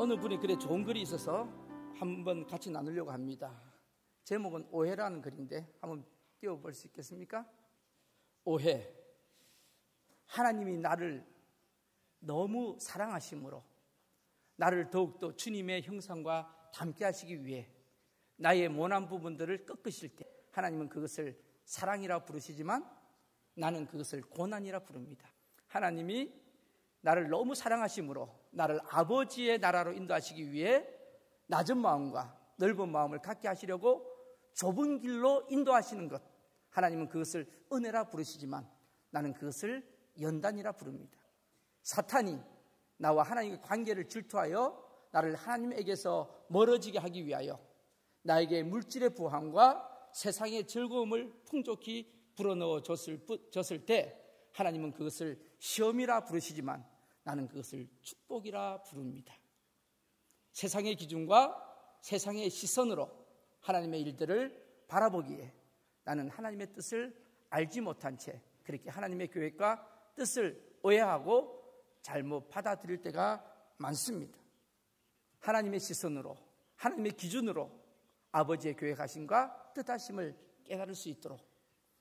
어느 분이 글에 좋은 글이 있어서 한번 같이 나누려고 합니다. 제목은 오해라는 글인데 한번 띄워볼 수 있겠습니까? 오해. 하나님이 나를 너무 사랑하심으로 나를 더욱더 주님의 형상과 닮게 하시기 위해 나의 모난 부분들을 꺾으실 때 하나님은 그것을 사랑이라 부르시지만 나는 그것을 고난이라 부릅니다. 하나님이 나를 너무 사랑하심으로 나를 아버지의 나라로 인도하시기 위해 낮은 마음과 넓은 마음을 갖게 하시려고 좁은 길로 인도하시는 것, 하나님은 그것을 은혜라 부르시지만 나는 그것을 연단이라 부릅니다. 사탄이 나와 하나님의 관계를 질투하여 나를 하나님에게서 멀어지게 하기 위하여 나에게 물질의 부함과 세상의 즐거움을 풍족히 불어넣어 줬을 때 하나님은 그것을 시험이라 부르시지만 나는 그것을 축복이라 부릅니다. 세상의 기준과 세상의 시선으로 하나님의 일들을 바라보기에 나는 하나님의 뜻을 알지 못한 채 그렇게 하나님의 계획과 뜻을 오해하고 잘못 받아들일 때가 많습니다. 하나님의 시선으로, 하나님의 기준으로 아버지의 계획하심과 뜻하심을 깨달을 수 있도록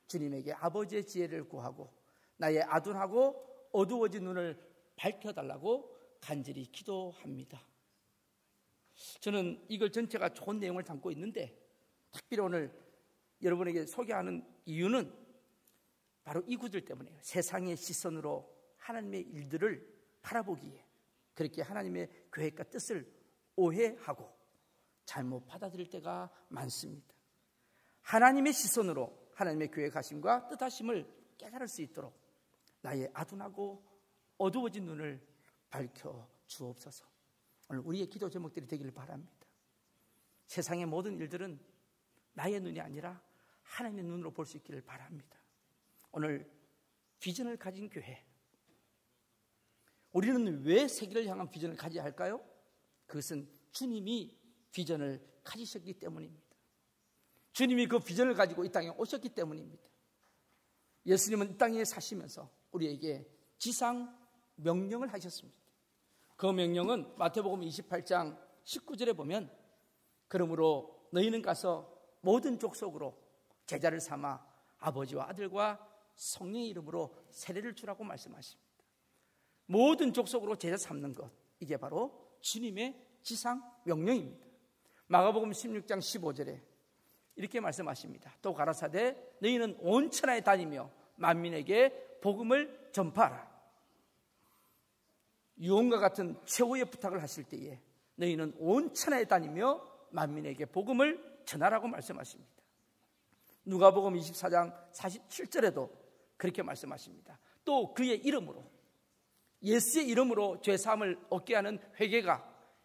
주님에게 아버지의 지혜를 구하고 나의 아둔하고 어두워진 눈을 밝혀달라고 간절히 기도합니다. 저는 이걸 전체가 좋은 내용을 담고 있는데 특별히 오늘 여러분에게 소개하는 이유는 바로 이 구절 때문이에요. 세상의 시선으로 하나님의 일들을 바라보기에 그렇게 하나님의 계획과 뜻을 오해하고 잘못 받아들일 때가 많습니다. 하나님의 시선으로 하나님의 계획하심과 뜻하심을 깨달을 수 있도록 나의 아둔하고 어두워진 눈을 밝혀 주옵소서. 오늘 우리의 기도 제목들이 되기를 바랍니다. 세상의 모든 일들은 나의 눈이 아니라 하나님의 눈으로 볼 수 있기를 바랍니다. 오늘 비전을 가진 교회, 우리는 왜 세계를 향한 비전을 가져야 할까요? 그것은 주님이 비전을 가지셨기 때문입니다. 주님이 그 비전을 가지고 이 땅에 오셨기 때문입니다. 예수님은 이 땅에 사시면서 우리에게 지상 명령을 하셨습니다. 그 명령은 마태복음 28장 19절에 보면 그러므로 너희는 가서 모든 족속으로 제자를 삼아 아버지와 아들과 성령의 이름으로 세례를 주라고 말씀하십니다. 모든 족속으로 제자 삼는 것, 이게 바로 주님의 지상 명령입니다. 마가복음 16장 15절에 이렇게 말씀하십니다. 또 가라사대 너희는 온 천하에 다니며 만민에게 복음을 전파하라. 유언과 같은 최후의 부탁을 하실 때에 너희는 온 천하에 다니며 만민에게 복음을 전하라고 말씀하십니다. 누가복음 24장 47절에도 그렇게 말씀하십니다. 또 그의 이름으로, 예수의 이름으로 죄사함을 얻게 하는 회개가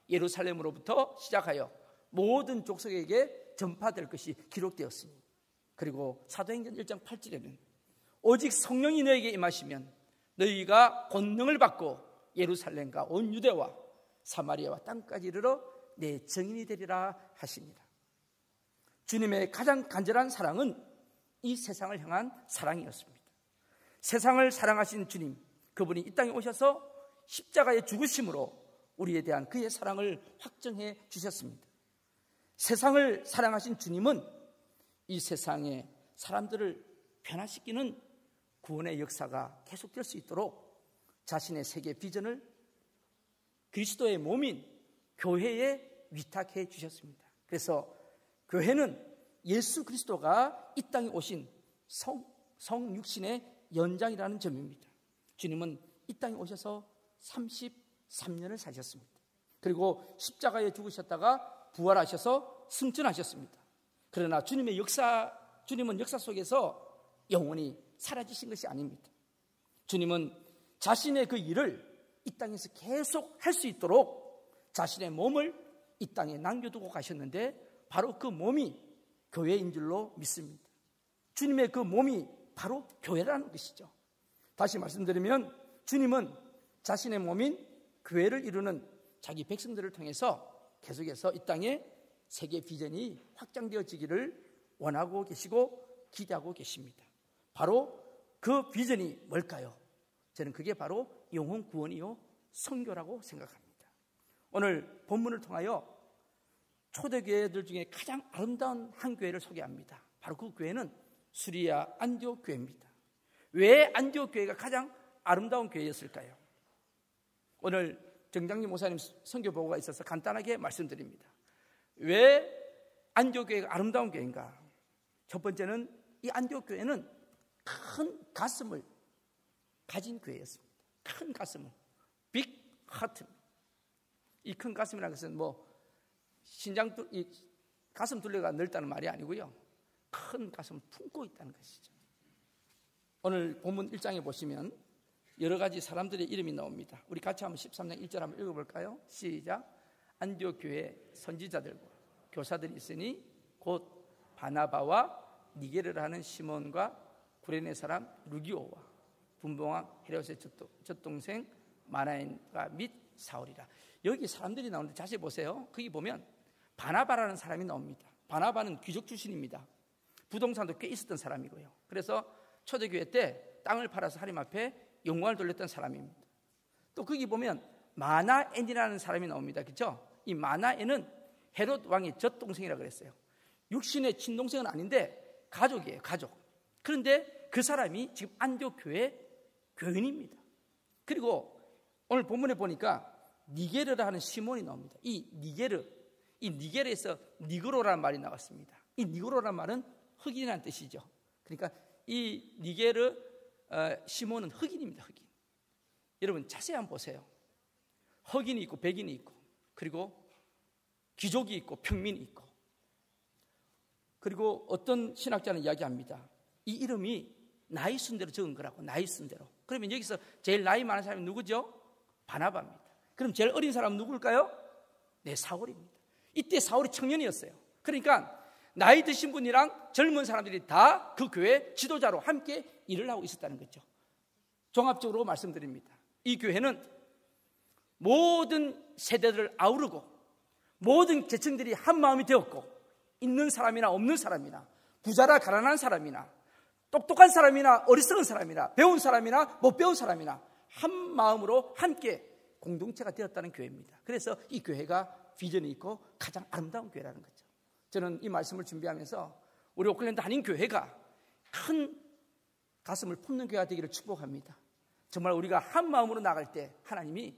예루살렘으로부터 시작하여 모든 족속에게 전파될 것이 기록되었으니, 그리고 사도행전 1장 8절에는 오직 성령이 너에게 임하시면 너희가 권능을 받고 예루살렘과 온 유대와 사마리아와 땅까지 이르러 내 증인이 되리라 하십니다. 주님의 가장 간절한 사랑은 이 세상을 향한 사랑이었습니다. 세상을 사랑하신 주님, 그분이 이 땅에 오셔서 십자가의 죽으심으로 우리에 대한 그의 사랑을 확정해 주셨습니다. 세상을 사랑하신 주님은 이 세상의 사람들을 변화시키는 구원의 역사가 계속될 수 있도록 자신의 세계 비전을 그리스도의 몸인 교회에 위탁해 주셨습니다. 그래서 교회는 예수 그리스도가 이 땅에 오신 성육신의 연장이라는 점입니다. 주님은 이 땅에 오셔서 33년을 사셨습니다. 그리고 십자가에 죽으셨다가 부활하셔서 승천하셨습니다. 그러나 주님은 역사 속에서 영원히 사라지신 것이 아닙니다. 주님은 자신의 그 일을 이 땅에서 계속 할 수 있도록 자신의 몸을 이 땅에 남겨두고 가셨는데 바로 그 몸이 교회인 줄로 믿습니다. 주님의 그 몸이 바로 교회라는 것이죠. 다시 말씀드리면 주님은 자신의 몸인 교회를 이루는 자기 백성들을 통해서 계속해서 이 땅에 세계 비전이 확장되어지기를 원하고 계시고 기대하고 계십니다. 바로 그 비전이 뭘까요? 저는 그게 바로 영혼 구원이요 선교라고 생각합니다. 오늘 본문을 통하여 초대교회들 중에 가장 아름다운 한 교회를 소개합니다. 바로 그 교회는 수리아 안디옥 교회입니다. 왜 안디옥 교회가 가장 아름다운 교회였을까요? 오늘 정장님 목사님 선교 보고가 있어서 간단하게 말씀드립니다. 왜 안디옥 교회가 아름다운 교회인가? 첫 번째는 이 안디옥 교회는 큰 가슴을 가진 교회였습니다. 큰 가슴을, 빅 하트. 이 큰 가슴이라는 것은 이 가슴 둘레가 넓다는 말이 아니고요, 큰 가슴을 품고 있다는 것이죠. 오늘 본문 1장에 보시면 여러 가지 사람들의 이름이 나옵니다. 우리 같이 한번 13장 1절 한번 읽어볼까요? 시작. 안디옥 교회 선지자들과 교사들이 있으니 곧 바나바와 니게르를 하는 시몬과 구레네 사람 루기오와 분봉왕 헤롯의 젖동생 마나엔과 및 사울이라. 여기 사람들이 나오는데 자세히 보세요. 거기 보면 바나바라는 사람이 나옵니다. 바나바는 귀족 출신입니다. 부동산도 꽤 있었던 사람이고요. 그래서 초대교회 때 땅을 팔아서 하나님 앞에 영광을 돌렸던 사람입니다. 또 거기 보면 마나엔이라는 사람이 나옵니다. 그렇죠? 이 마나엔은 헤롯 왕의 젖동생이라고 그랬어요. 육신의 친동생은 아닌데 가족이에요. 가족. 그런데 그 사람이 지금 안디옥 교회 교인입니다. 그리고 오늘 본문에 보니까 니게르라 하는 시몬이 나옵니다. 이 니게르에서 니그로라는 말이 나왔습니다. 이 니그로라는 말은 흑인이라는 뜻이죠. 그러니까 이 니게르 시몬은 흑인입니다. 흑인. 여러분 자세히 한번 보세요. 흑인이 있고 백인이 있고, 그리고 귀족이 있고 평민이 있고, 그리고 어떤 신학자는 이야기합니다. 이 이름이 나이 순대로 적은 거라고. 나이 순대로. 그러면 여기서 제일 나이 많은 사람이 누구죠? 바나바입니다. 그럼 제일 어린 사람은 누굴까요? 네, 사울입니다. 이때 사울이 청년이었어요. 그러니까 나이 드신 분이랑 젊은 사람들이 다 그 교회 지도자로 함께 일을 하고 있었다는 거죠. 종합적으로 말씀드립니다. 이 교회는 모든 세대들을 아우르고 모든 계층들이 한 마음이 되었고, 있는 사람이나 없는 사람이나 부자라 가난한 사람이나 똑똑한 사람이나 어리석은 사람이나 배운 사람이나 못 배운 사람이나 한 마음으로 함께 공동체가 되었다는 교회입니다. 그래서 이 교회가 비전이 있고 가장 아름다운 교회라는 거죠. 저는 이 말씀을 준비하면서 우리 오클랜드 한인교회가 큰 가슴을 품는 교회가 되기를 축복합니다. 정말 우리가 한 마음으로 나갈 때 하나님이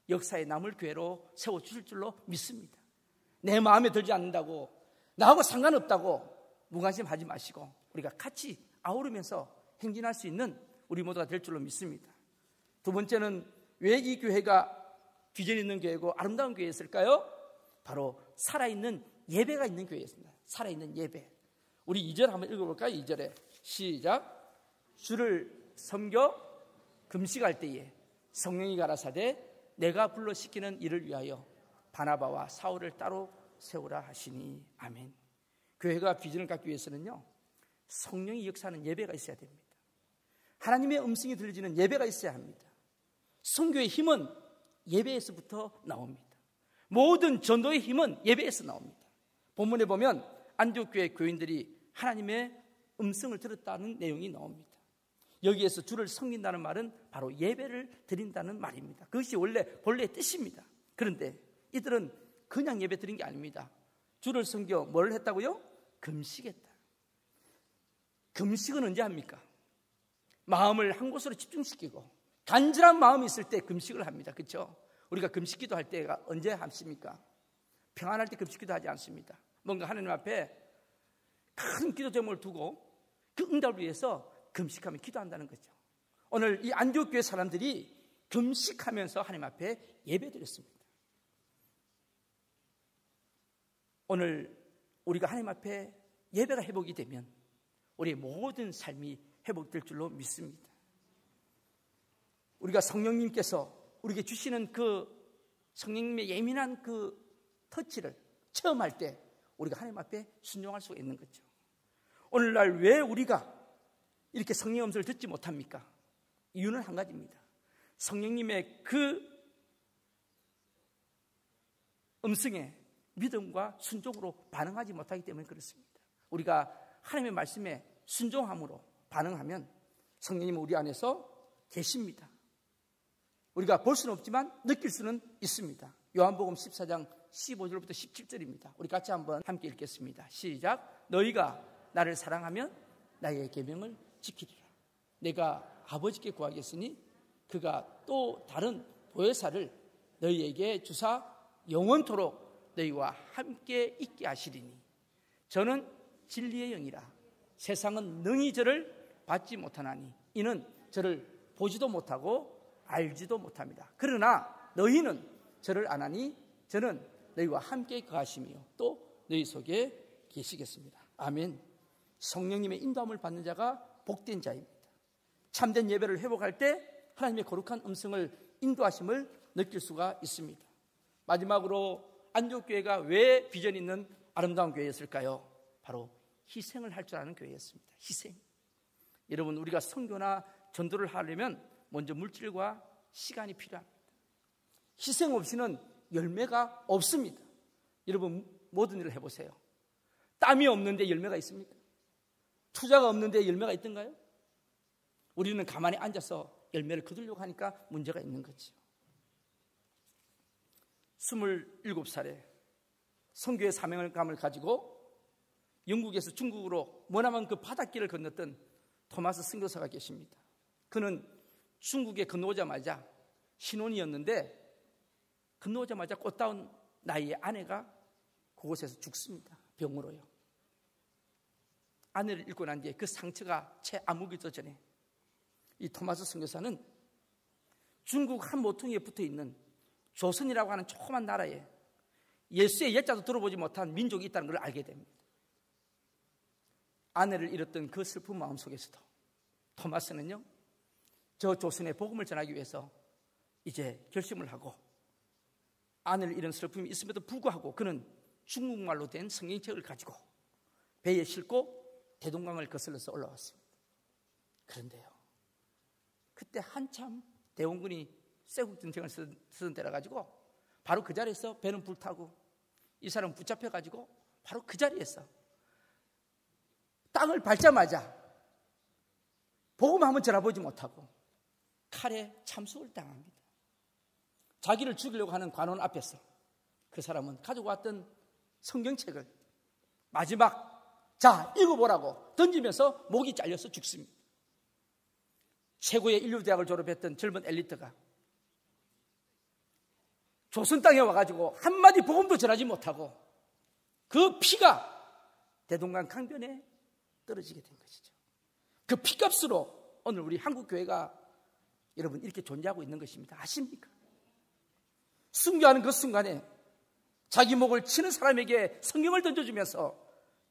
역사에 남을 교회로 세워주실 줄로 믿습니다. 내 마음에 들지 않는다고, 나하고 상관없다고 무관심하지 마시고 우리가 같이 아우르면서 행진할 수 있는 우리 모두가 될 줄로 믿습니다. 두 번째는 왜 이 교회가 비전 있는 교회고 아름다운 교회였을까요? 바로 살아있는 예배가 있는 교회였습니다. 살아있는 예배. 우리 2절 한번 읽어볼까요? 2절에 시작. 주를 섬겨 금식할 때에 성령이 가라사대 내가 불러 시키는 일을 위하여 바나바와 사울을 따로 세우라 하시니. 아멘. 교회가 비전을 갖기 위해서는요, 성령이 역사하는 예배가 있어야 됩니다. 하나님의 음성이 들려지는 예배가 있어야 합니다. 선교의 힘은 예배에서부터 나옵니다. 모든 전도의 힘은 예배에서 나옵니다. 본문에 보면 안디옥 교회 교인들이 하나님의 음성을 들었다는 내용이 나옵니다. 여기에서 주를 섬긴다는 말은 바로 예배를 드린다는 말입니다. 그것이 원래 본래의 뜻입니다. 그런데 이들은 그냥 예배 드린 게 아닙니다. 주를 섬겨 뭘 했다고요? 금식했다. 금식은 언제 합니까? 마음을 한 곳으로 집중시키고 간절한 마음이 있을 때 금식을 합니다. 그렇죠? 우리가 금식기도 할 때가 언제 하십니까? 평안할 때 금식기도 하지 않습니다. 뭔가 하나님 앞에 큰 기도 제목을 두고 그 응답을 위해서 금식하며 기도한다는 거죠. 오늘 이 안디옥 교회 사람들이 금식하면서 하나님 앞에 예배드렸습니다. 오늘 우리가 하나님 앞에 예배가 회복이 되면 우리의 모든 삶이 회복될 줄로 믿습니다. 우리가 성령님께서 우리에게 주시는 그 성령님의 예민한 그 터치를 체험할 때 우리가 하나님 앞에 순종할 수가 있는 거죠. 오늘날 왜 우리가 이렇게 성령의 음성을 듣지 못합니까? 이유는 한 가지입니다. 성령님의 그 음성에 믿음과 순종으로 반응하지 못하기 때문에 그렇습니다. 우리가 하나님의 말씀에 순종함으로 반응하면 성령님은 우리 안에서 계십니다. 우리가 볼 수는 없지만 느낄 수는 있습니다. 요한복음 14장 15절부터 17절입니다. 우리 같이 한번 함께 읽겠습니다. 시작. 너희가 나를 사랑하면 나의 계명을 지키리라. 내가 아버지께 구하겠으니 그가 또 다른 보혜사를 너희에게 주사 영원토록 너희와 함께 있게 하시리니 저는 진리의 영이라. 세상은 능히 저를 받지 못하나니 이는 저를 보지도 못하고 알지도 못합니다. 그러나 너희는 저를 아나니 저는 너희와 함께 거하시며 또 너희 속에 계시겠습니다. 아멘. 성령님의 인도함을 받는 자가 복된 자입니다. 참된 예배를 회복할 때 하나님의 거룩한 음성을 인도하심을 느낄 수가 있습니다. 마지막으로 안디옥교회가 왜 비전 있는 아름다운 교회였을까요? 바로 희생을 할 줄 아는 교회였습니다. 희생. 여러분, 우리가 선교나 전도를 하려면 먼저 물질과 시간이 필요합니다. 희생 없이는 열매가 없습니다. 여러분, 모든 일을 해보세요. 땀이 없는데 열매가 있습니까? 투자가 없는데 열매가 있던가요? 우리는 가만히 앉아서 열매를 거두려고 하니까 문제가 있는 거죠. 27살에 선교의 사명감을 가지고 영국에서 중국으로 머나먼 그 바닷길을 건넜던 토마스 선교사가 계십니다. 그는 중국에 건너오자마자 신혼이었는데 건너오자마자 꽃다운 나이의 아내가 그곳에서 죽습니다. 병으로요. 아내를 잃고 난 뒤에 그 상처가 채 아무기도 전에 이 토마스 선교사는 중국 한 모퉁이에 붙어있는 조선이라고 하는 조그만 나라에 예수의 옛자도 들어보지 못한 민족이 있다는 걸 알게 됩니다. 아내를 잃었던 그 슬픈 마음 속에서도 토마스는요, 저 조선의 복음을 전하기 위해서 이제 결심을 하고 아내를 잃은 슬픔이 있음에도 불구하고 그는 중국말로 된 성경책을 가지고 배에 싣고 대동강을 거슬러서 올라왔습니다. 그런데요, 그때 한참 대원군이 쇠국전쟁을 쓰던 때라 가지고 바로 그 자리에서 배는 불타고 이 사람 붙잡혀 가지고 바로 그 자리에서 땅을 밟자마자 복음 한번 전해보지 못하고 칼에 참수를 당합니다. 자기를 죽이려고 하는 관원 앞에서 그 사람은 가지고 왔던 성경책을 마지막 자 읽어보라고 던지면서 목이 잘려서 죽습니다. 최고의 인류대학을 졸업했던 젊은 엘리트가 조선 땅에 와가지고 한마디 복음도 전하지 못하고 그 피가 대동강 강변에 떨어지게 된 것이죠. 그 피값으로 오늘 우리 한국교회가 여러분 이렇게 존재하고 있는 것입니다. 아십니까? 순교하는 그 순간에 자기 목을 치는 사람에게 성경을 던져주면서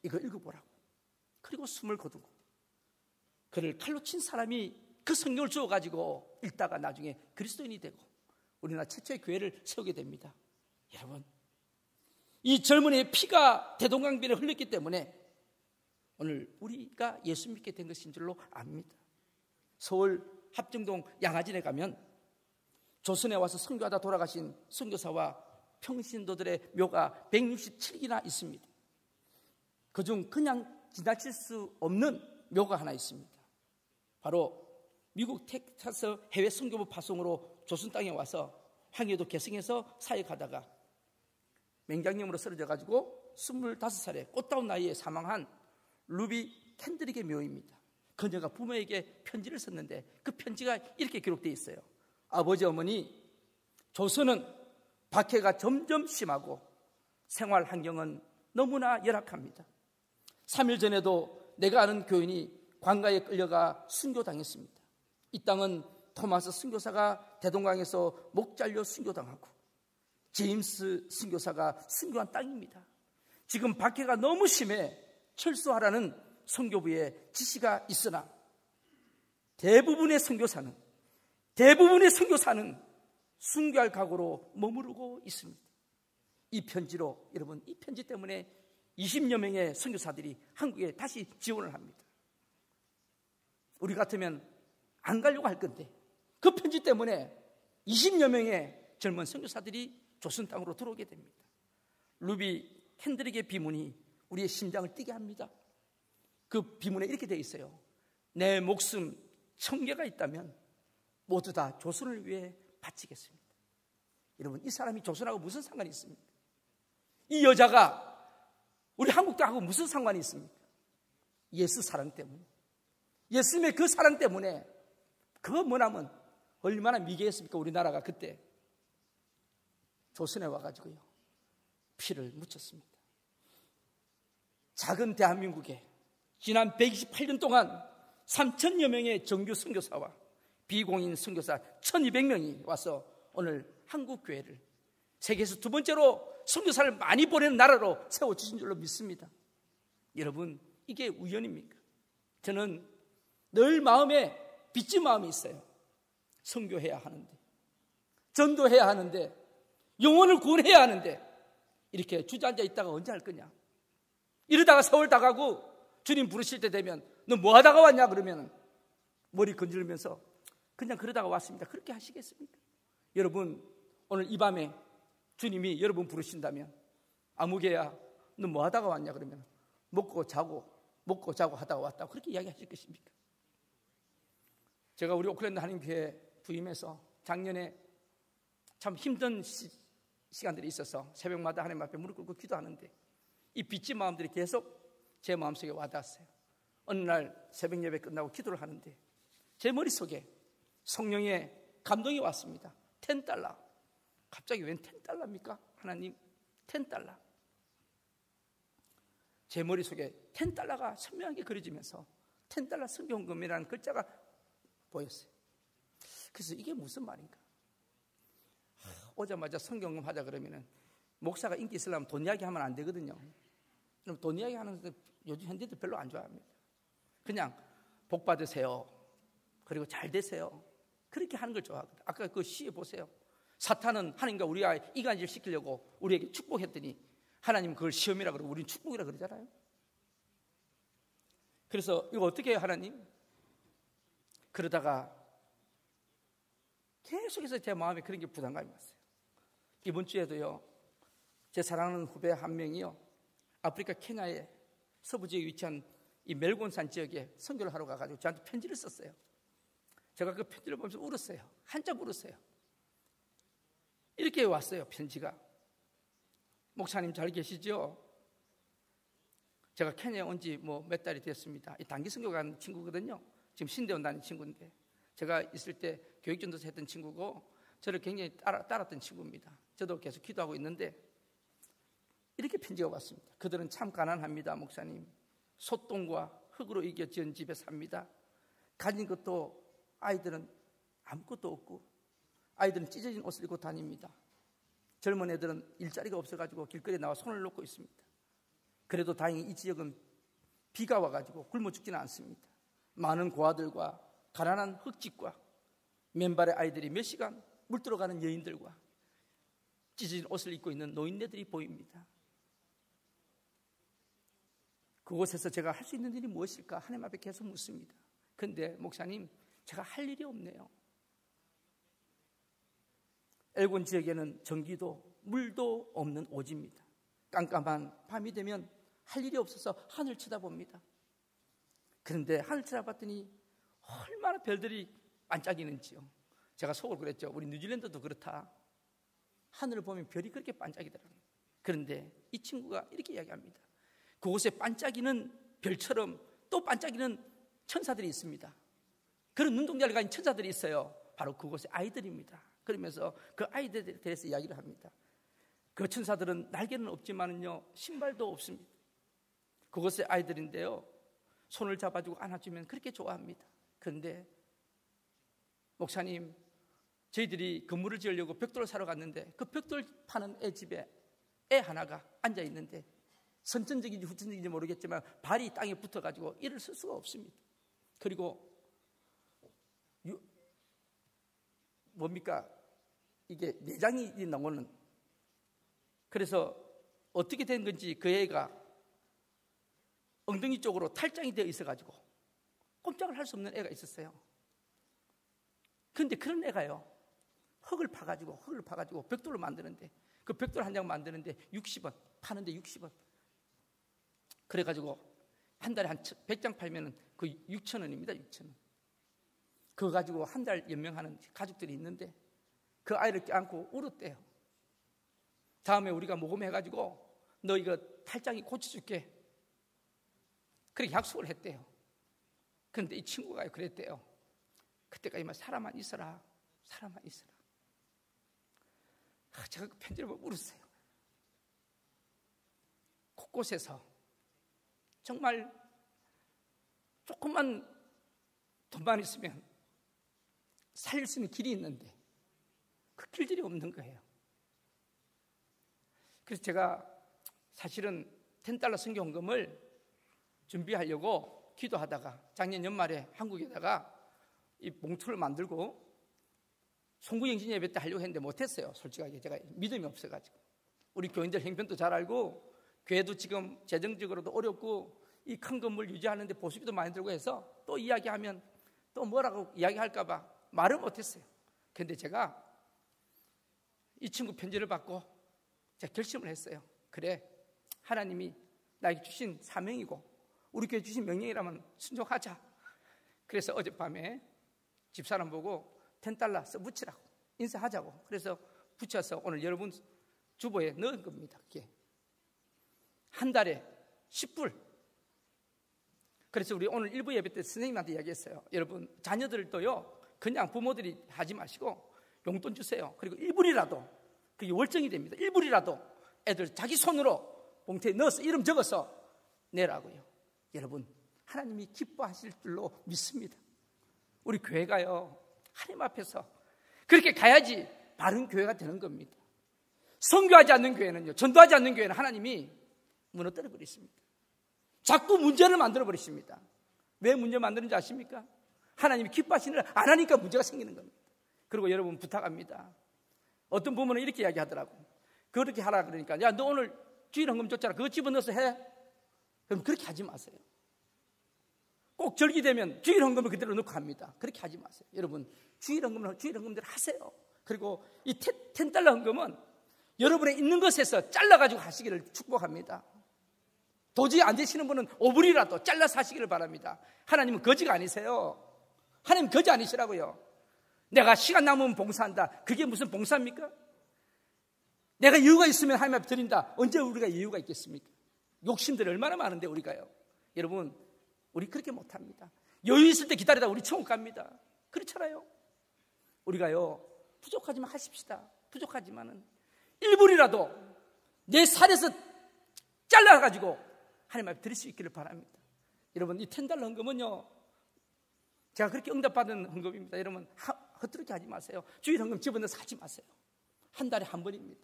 이거 읽어보라고, 그리고 숨을 거두고 그를 칼로 친 사람이 그 성경을 주워가지고 읽다가 나중에 그리스도인이 되고 우리나라 최초의 교회를 세우게 됩니다. 여러분, 이 젊은이의 피가 대동강변에 흘렀기 때문에 오늘 우리가 예수 믿게 된 것인 줄로 압니다. 서울 합정동 양화진에 가면 조선에 와서 선교하다 돌아가신 선교사와 평신도들의 묘가 167개나 있습니다. 그중 그냥 지나칠 수 없는 묘가 하나 있습니다. 바로 미국 텍사스 해외 선교부 파송으로 조선 땅에 와서 황해도 개성에서 사역하다가 맹장염으로 쓰러져 가지고 25살에 꽃다운 나이에 사망한 루비 캔드릭의 묘입니다. 그녀가 부모에게 편지를 썼는데 그 편지가 이렇게 기록되어 있어요. 아버지 어머니, 조선은 박해가 점점 심하고 생활 환경은 너무나 열악합니다. 3일 전에도 내가 아는 교인이 광가에 끌려가 순교당했습니다. 이 땅은 토마스 순교사가 대동강에서 목 잘려 순교당하고 제임스 순교사가 순교한 땅입니다. 지금 박해가 너무 심해 철수하라는 선교부의 지시가 있으나 대부분의 선교사는 순교할 각오로 머무르고 있습니다. 이 편지로 여러분, 이 편지 때문에 20여 명의 선교사들이 한국에 다시 지원을 합니다. 우리 같으면 안 가려고 할 건데 그 편지 때문에 20여 명의 젊은 선교사들이 조선 땅으로 들어오게 됩니다. 루비 캔드릭의 비문이 우리의 심장을 뛰게 합니다. 그 비문에 이렇게 되어 있어요. 내 목숨 1000개가 있다면 모두 다 조선을 위해 바치겠습니다. 여러분, 이 사람이 조선하고 무슨 상관이 있습니까? 이 여자가 우리 한국 땅하고 무슨 상관이 있습니까? 예수 사랑 때문에, 예수님의 그 사랑 때문에, 그거 뭐냐면 얼마나 미개했습니까? 우리나라가 그때 조선에 와가지고요 피를 묻혔습니다. 작은 대한민국에 지난 128년 동안 3,000여 명의 정규 선교사와 비공인 선교사 1,200명이 와서 오늘 한국 교회를 세계에서 두 번째로 선교사를 많이 보내는 나라로 세워주신 줄로 믿습니다. 여러분, 이게 우연입니까? 저는 늘 마음에 빚진 마음이 있어요. 선교해야 하는데, 전도해야 하는데, 영혼을 구원해야 하는데 이렇게 주저앉아 있다가 언제 할 거냐? 이러다가 세월 다 가고 주님 부르실 때 되면 너 뭐 하다가 왔냐 그러면 머리 건질면서 그냥 그러다가 왔습니다. 그렇게 하시겠습니까? 여러분, 오늘 이 밤에 주님이 여러분 부르신다면 아무개야 너 뭐 하다가 왔냐 그러면 먹고 자고 하다가 왔다고 그렇게 이야기하실 것입니까? 제가 우리 오클랜드 한인교회 부임해서 작년에 참 힘든 시간들이 있어서 새벽마다 하나님 앞에 무릎 꿇고 기도하는데 이 빚진 마음들이 계속 제 마음속에 와닿았어요. 어느 날 새벽 예배 끝나고 기도를 하는데 제 머릿속에 성령의 감동이 왔습니다. $10. 갑자기 웬 $10입니까? 하나님, $10. 제 머릿속에 $10가 선명하게 그려지면서 $10 성경금이라는 글자가 보였어요. 그래서 이게 무슨 말인가? 오자마자 성경금 하자 그러면은 목사가 인기 있으려면 돈 이야기 하면 안 되거든요. 그럼 돈 이야기 하는 요즘 현대들 별로 안 좋아합니다. 그냥 복 받으세요. 그리고 잘 되세요. 그렇게 하는 걸 좋아하거든요. 아까 그 시에 보세요. 사탄은 하나님과 우리가 이간질 시키려고 우리에게 축복했더니 하나님은 그걸 시험이라 그러고 우리는 축복이라 그러잖아요. 그래서 이거 어떻게 해요, 하나님? 그러다가 계속해서 제 마음에 그런 게 부담감이 왔어요. 이번 주에도요, 제 사랑하는 후배 한 명이요, 아프리카 케냐의 서부 지역에 위치한 이 멜곤산 지역에 선교를 하러 가가지고 저한테 편지를 썼어요. 제가 그 편지를 보면서 울었어요. 한참 울었어요. 이렇게 왔어요, 편지가. 목사님 잘 계시죠? 제가 케냐에 온 지 몇 달이 됐습니다. 이 단기 선교 가는 친구거든요. 지금 신대원 다니는 친구인데 제가 있을 때 교육전도사 했던 친구고 저를 굉장히 따랐던 친구입니다. 저도 계속 기도하고 있는데 이렇게 편지가 왔습니다. 그들은 참 가난합니다, 목사님. 소똥과 흙으로 이겨 지은 집에 삽니다. 가진 것도 아이들은 아무것도 없고 아이들은 찢어진 옷을 입고 다닙니다. 젊은 애들은 일자리가 없어가지고 길거리에 나와 손을 놓고 있습니다. 그래도 다행히 이 지역은 비가 와가지고 굶어 죽지는 않습니다. 많은 고아들과 가난한 흙집과 맨발의 아이들이 몇 시간 물 들어가는 여인들과 찢어진 옷을 입고 있는 노인네들이 보입니다. 그곳에서 제가 할 수 있는 일이 무엇일까? 하나님 앞에 계속 묻습니다. 그런데 목사님, 제가 할 일이 없네요. 엘곤 지역에는 전기도 물도 없는 오지입니다. 깜깜한 밤이 되면 할 일이 없어서 하늘 쳐다봅니다. 그런데 하늘 쳐다봤더니 얼마나 별들이 반짝이는지요. 제가 속으로 그랬죠. 우리 뉴질랜드도 그렇다. 하늘을 보면 별이 그렇게 반짝이더라고요. 그런데 이 친구가 이렇게 이야기합니다. 그곳에 반짝이는 별처럼 또 반짝이는 천사들이 있습니다. 그런 눈동자를 가진 천사들이 있어요. 바로 그곳의 아이들입니다. 그러면서 그 아이들에 대해서 이야기를 합니다. 그 천사들은 날개는 없지만은요, 신발도 없습니다. 그곳의 아이들인데요, 손을 잡아주고 안아주면 그렇게 좋아합니다. 그런데 목사님, 저희들이 건물을 지으려고 벽돌을 사러 갔는데 그 벽돌 파는 애 집에 애 하나가 앉아 있는데 선천적인지 후천적인지 모르겠지만 발이 땅에 붙어가지고 일을 쓸 수가 없습니다. 그리고 뭡니까? 이게 내장이 나오는, 그래서 어떻게 된 건지 그 애가 엉덩이 쪽으로 탈장이 되어 있어가지고 꼼짝을 할 수 없는 애가 있었어요. 그런데 그런 애가요, 흙을 파가지고 벽돌을 만드는데, 그 벽돌 한 장 만드는데 60원, 파는데 60원. 그래가지고 한 달에 한 100장 팔면은 그 6,000원입니다, 6,000원. 그거 가지고 한 달 연명하는 가족들이 있는데 그 아이를 껴안고 울었대요. 다음에 우리가 모금해가지고 너 이거 탈장이 고쳐줄게. 그렇게 약속을 했대요. 그런데 이 친구가 그랬대요. 그때까지만 살아만 있어라. 살아만 있어라. 제가 그 편지를 보고 울었어요. 곳곳에서 정말 조금만 돈만 있으면 살릴 수 있는 길이 있는데 그 길들이 없는 거예요. 그래서 제가 사실은 $10 선교헌금을 준비하려고 기도하다가 작년 연말에 한국에다가 이 봉투를 만들고 송구영신 예배 때 하려고 했는데 못했어요. 솔직하게 제가 믿음이 없어가지고. 우리 교인들 형편도 잘 알고 교회도 지금 재정적으로도 어렵고 이 큰 건물 유지하는데 보수비도 많이 들고 해서 또 이야기하면 또 뭐라고 이야기할까 봐 말을 못했어요. 그런데 제가 이 친구 편지를 받고 제가 결심을 했어요. 그래, 하나님이 나에게 주신 사명이고 우리 교회 주신 명령이라면 순종하자. 그래서 어젯밤에 집사람 보고 $10 써붙이라고, 인쇄하자고. 그래서 붙여서 오늘 여러분 주보에 넣은 겁니다. 그게 한 달에 10불. 그래서 우리 오늘 일부 예배 때 선생님한테 이야기했어요. 여러분 자녀들도요, 그냥 부모들이 하지 마시고 용돈 주세요. 그리고 1불이라도, 그게 월정이 됩니다. 1불이라도 애들 자기 손으로 봉투에 넣어서 이름 적어서 내라고요. 여러분, 하나님이 기뻐하실 줄로 믿습니다. 우리 교회가요, 하나님 앞에서 그렇게 가야지 바른 교회가 되는 겁니다. 선교하지 않는 교회는요, 전도하지 않는 교회는 하나님이 무너뜨려 버리십니다. 자꾸 문제를 만들어 버리십니다. 왜 문제 만드는지 아십니까? 하나님이 기뻐하시는 일 안 하니까 문제가 생기는 겁니다. 그리고 여러분 부탁합니다. 어떤 부모는 이렇게 이야기하더라고. 그렇게 하라 그러니까, 야, 너 오늘 주일 헌금 줬잖아. 그거 집어넣어서 해. 그럼 그렇게 하지 마세요. 꼭 절기되면 주일 헌금을 그대로 넣고 합니다. 그렇게 하지 마세요. 여러분, 주일 헌금대로 하세요. 그리고 이 $10 헌금은 여러분의 있는 것에서 잘라가지고 하시기를 축복합니다. 도저히 안 되시는 분은 5불이라도 잘라서 하시기를 바랍니다. 하나님은 거지가 아니세요. 하나님 거지 아니시라고요. 내가 시간 남으면 봉사한다. 그게 무슨 봉사입니까? 내가 이유가 있으면 하나님 앞에 드린다. 언제 우리가 이유가 있겠습니까? 욕심들이 얼마나 많은데 우리가요. 여러분, 우리 그렇게 못합니다. 여유 있을 때 기다리다 우리 천국 갑니다. 그렇잖아요. 우리가요, 부족하지만 하십시다. 부족하지만은 1불이라도 내 살에서 잘라가지고 하나님 앞에 드릴 수 있기를 바랍니다. 여러분, 이 $10 헌금은요, 제가 그렇게 응답받은 헌금입니다. 여러분, 헛되게 하지 마세요. 주일 헌금 집어넣어서 하지 마세요. 한 달에 한 번입니다.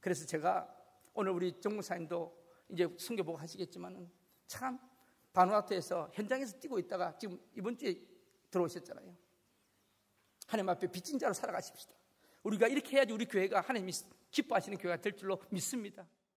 그래서 제가 오늘 우리 정무사님도 이제 선교보고 하시겠지만은 참 바누아투에서 현장에서 뛰고 있다가 지금 이번 주에 들어오셨잖아요. 하나님 앞에 빚진 자로 살아가십시다. 우리가 이렇게 해야지 우리 교회가 하나님이 기뻐하시는 교회가 될 줄로 믿습니다.